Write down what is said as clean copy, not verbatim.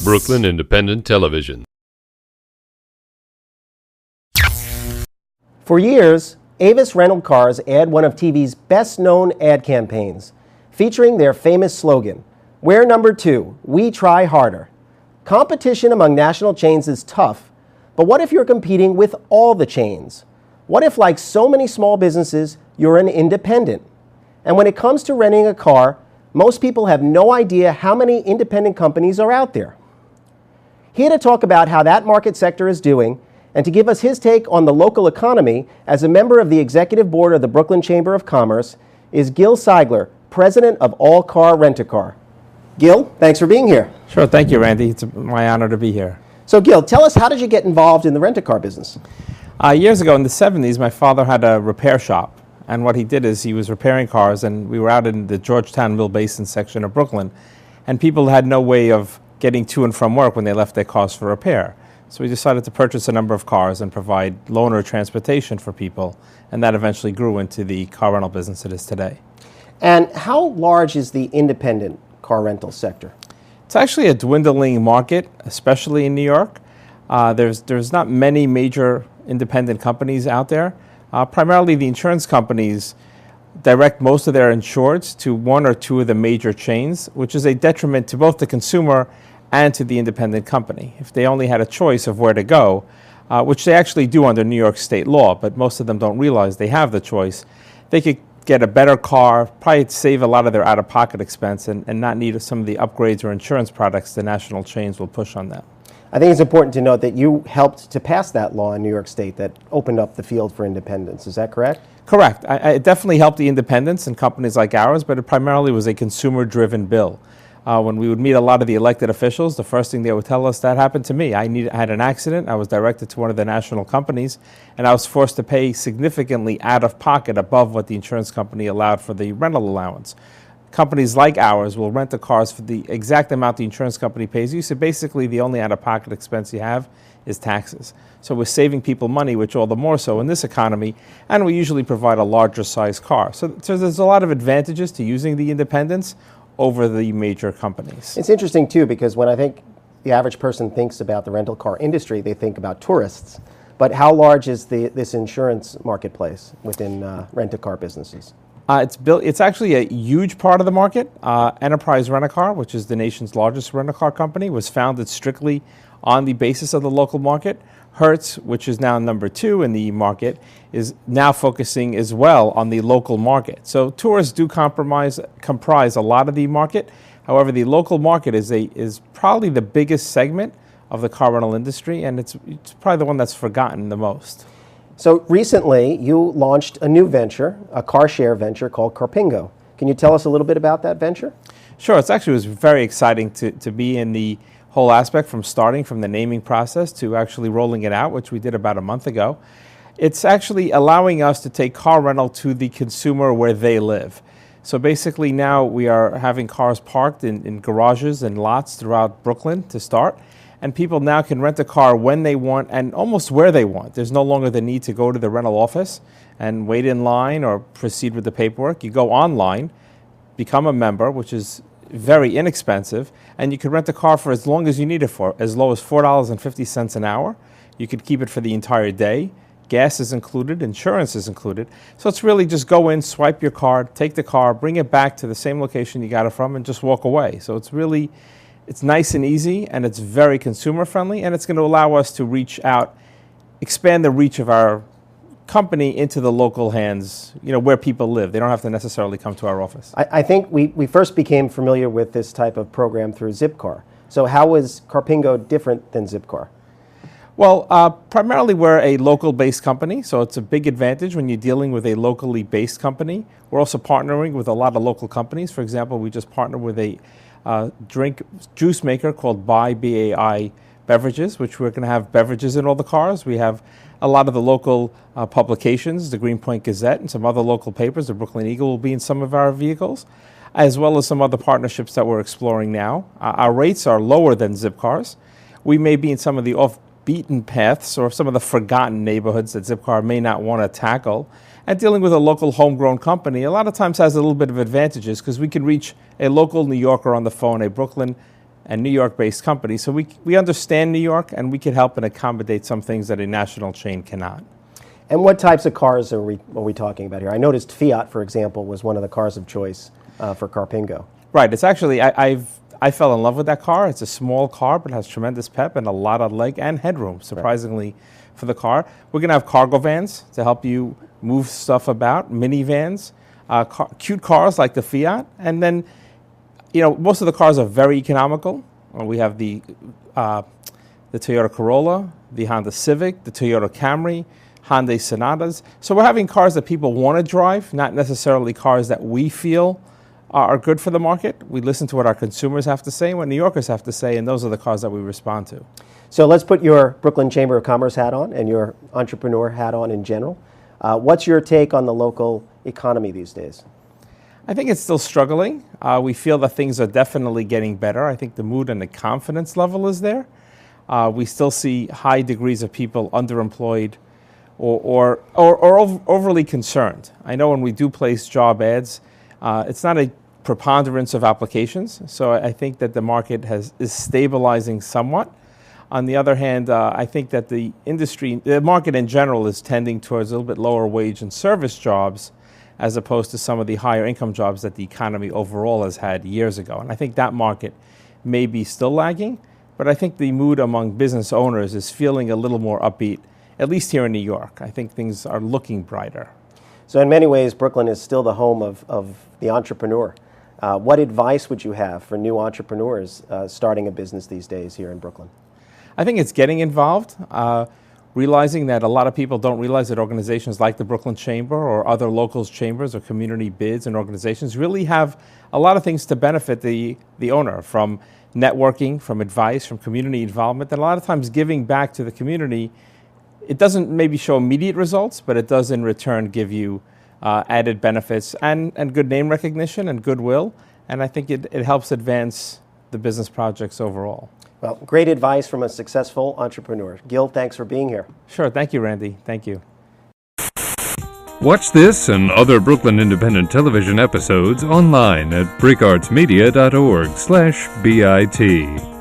Brooklyn Independent Television. For years, Avis Rental Cars aired one of TV's best-known ad campaigns, featuring their famous slogan, "We're number two, we try harder." Competition among national chains is tough, but what if you're competing with all the chains? What if, like so many small businesses, you're an independent? And when it comes to renting a car, most people have no idea how many independent companies are out there. Here to talk about how that market sector is doing, and to give us his take on the local economy as a member of the executive board of the Brooklyn Chamber of Commerce, is Gil Seigler, president of All Car Rent-A-Car. Gil, thanks for being here. Sure, thank you, Randy. It's my honor to be here. So Gil, tell us, how did you get involved in the rent-a-car business? Years ago in the 70s, my father had a repair shop. And what he did is he was repairing cars, and we were out in the Georgetown Mill Basin section of Brooklyn. And people had no way of getting to and from work when they left their cars for repair. So we decided to purchase a number of cars and provide loaner transportation for people. And that eventually grew into the car rental business it is today. And how large is the independent car rental sector? It's actually a dwindling market, especially in New York. There's not many major independent companies out there. Primarily the insurance companies direct most of their insureds to one or two of the major chains, which is a detriment to both the consumer and to the independent company. If they only had a choice of where to go, which they actually do under New York state law, but most of them don't realize they have the choice, they could get a better car, probably save a lot of their out-of-pocket expense, and not need some of the upgrades or insurance products the national chains will push on them. I think it's important to note that you helped to pass that law in New York State that opened up the field for independents. Is that correct? Correct. It definitely helped the independents and companies like ours, but it primarily was a consumer-driven bill. When we would meet a lot of the elected officials, the first thing they would tell us, that happened to me. I had an accident. I was directed to one of the national companies, and I was forced to pay significantly out of pocket above what the insurance company allowed for the rental allowance. Companies like ours will rent the cars for the exact amount the insurance company pays you, so basically the only out-of-pocket expense you have is taxes. So we're saving people money, which all the more so in this economy, and we usually provide a larger size car. So there's a lot of advantages to using the independents over the major companies. It's interesting too, because when I think the average person thinks about the rental car industry, they think about tourists. But how large is this insurance marketplace within rent-a-car businesses? It's actually a huge part of the market. Enterprise Rent-A-Car, which is the nation's largest rent-a-car company, was founded strictly on the basis of the local market. Hertz, which is now number two in the market, is now focusing as well on the local market. So tourists do comprise a lot of the market. However, the local market is probably the biggest segment of the car rental industry, and it's probably the one that's forgotten the most. So recently, you launched a new venture, a car share venture called Carpingo. Can you tell us a little bit about that venture? Sure. It was very exciting to be in the whole aspect, from starting from the naming process to actually rolling it out, which we did about a month ago. It's actually allowing us to take car rental to the consumer where they live. So basically now we are having cars parked in garages and lots throughout Brooklyn to start. And people now can rent a car when they want and almost where they want. There's no longer the need to go to the rental office and wait in line or proceed with the paperwork. You go online, become a member, which is very inexpensive, and you can rent a car for as long as you need it for, as low as $4.50 an hour. You could keep it for the entire day. Gas is included, insurance is included. So it's really just go in, swipe your card, take the car, bring it back to the same location you got it from, and just walk away. So it's nice and easy, and it's very consumer friendly, and it's going to allow us to reach out, expand the reach of our company into the local hands, where people live. They don't have to necessarily come to our office. I think we first became familiar with this type of program through Zipcar. So how is Carpingo different than Zipcar? Well, primarily we're a local-based company, so it's a big advantage when you're dealing with a locally based company. We're also partnering with a lot of local companies. For example, we just partnered with a juice maker called BAI Beverages, which we're going to have beverages in all the cars. We have a lot of the local publications, the Greenpoint Gazette, and some other local papers. The Brooklyn Eagle will be in some of our vehicles, as well as some other partnerships that we're exploring now. Our rates are lower than Zipcar's. We may be in some of the off-beaten paths or some of the forgotten neighborhoods that Zipcar may not want to tackle. And dealing with a local homegrown company a lot of times has a little bit of advantages, because we can reach a local New Yorker on the phone, a Brooklyn and New York-based company. So we understand New York, and we can help and accommodate some things that a national chain cannot. And what types of cars are we talking about here? I noticed Fiat, for example, was one of the cars of choice for Carpingo. Right. It's actually, I fell in love with that car. It's a small car, but has tremendous pep and a lot of leg and headroom, surprisingly, for the car. We're going to have cargo vans to help you move stuff about, minivans, cute cars like the Fiat. And then, most of the cars are very economical. We have the Toyota Corolla, the Honda Civic, the Toyota Camry, Hyundai Sonatas. So we're having cars that people want to drive, not necessarily cars that we feel are good for the market. We listen to what our consumers have to say and what New Yorkers have to say, and those are the cars that we respond to. So let's put your Brooklyn Chamber of Commerce hat on and your entrepreneur hat on in general. What's your take on the local economy these days? I think it's still struggling. We feel that things are definitely getting better. I think the mood and the confidence level is there. We still see high degrees of people underemployed or overly concerned. I know when we do place job ads, it's not a preponderance of applications, so I think that the market is stabilizing somewhat. On the other hand, I think that the market in general is tending towards a little bit lower wage and service jobs as opposed to some of the higher income jobs that the economy overall has had years ago. And I think that market may be still lagging, but I think the mood among business owners is feeling a little more upbeat, at least here in New York. I think things are looking brighter. So in many ways, Brooklyn is still the home of the entrepreneur. What advice would you have for new entrepreneurs starting a business these days here in Brooklyn? I think it's getting involved, realizing that a lot of people don't realize that organizations like the Brooklyn Chamber or other locals chambers or community bids and organizations really have a lot of things to benefit the owner, from networking, from advice, from community involvement, and a lot of times giving back to the community. It doesn't maybe show immediate results, but it does in return give you added benefits and good name recognition and goodwill. And I think it helps advance the business projects overall. Well, great advice from a successful entrepreneur. Gil, thanks for being here. Sure. Thank you, Randy. Thank you. Watch this and other Brooklyn Independent Television episodes online at bricartsmedia.org/BIT.